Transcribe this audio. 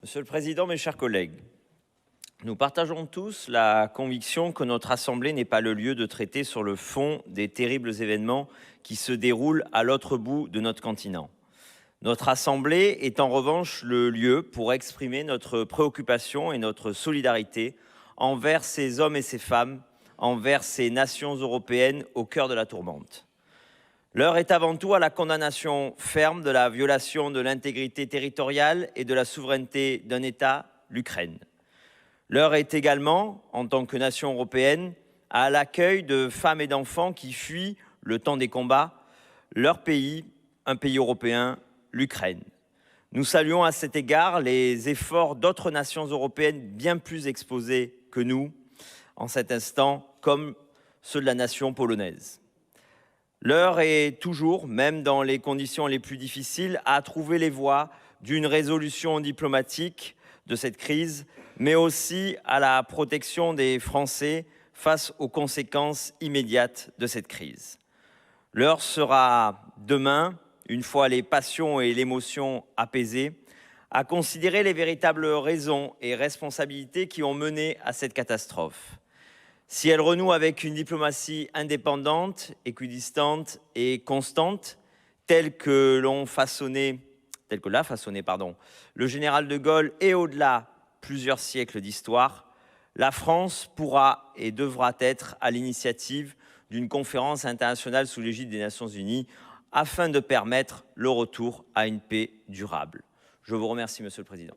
Monsieur le Président, mes chers collègues, nous partageons tous la conviction que notre Assemblée n'est pas le lieu de traiter sur le fond des terribles événements qui se déroulent à l'autre bout de notre continent. Notre Assemblée est en revanche le lieu pour exprimer notre préoccupation et notre solidarité envers ces hommes et ces femmes, envers ces nations européennes au cœur de la tourmente. L'heure est avant tout à la condamnation ferme de la violation de l'intégrité territoriale et de la souveraineté d'un État, l'Ukraine. L'heure est également, en tant que nation européenne, à l'accueil de femmes et d'enfants qui fuient, le temps des combats, leur pays, un pays européen, l'Ukraine. Nous saluons à cet égard les efforts d'autres nations européennes bien plus exposées que nous en cet instant, comme ceux de la nation polonaise. L'heure est toujours, même dans les conditions les plus difficiles, à trouver les voies d'une résolution diplomatique de cette crise, mais aussi à la protection des Français face aux conséquences immédiates de cette crise. L'heure sera demain, une fois les passions et l'émotion apaisées, à considérer les véritables raisons et responsabilités qui ont mené à cette catastrophe. Si elle renoue avec une diplomatie indépendante, équidistante et constante, telle que l'a façonné le général de Gaulle et au-delà plusieurs siècles d'histoire, la France pourra et devra être à l'initiative d'une conférence internationale sous l'égide des Nations Unies afin de permettre le retour à une paix durable. Je vous remercie, Monsieur le Président.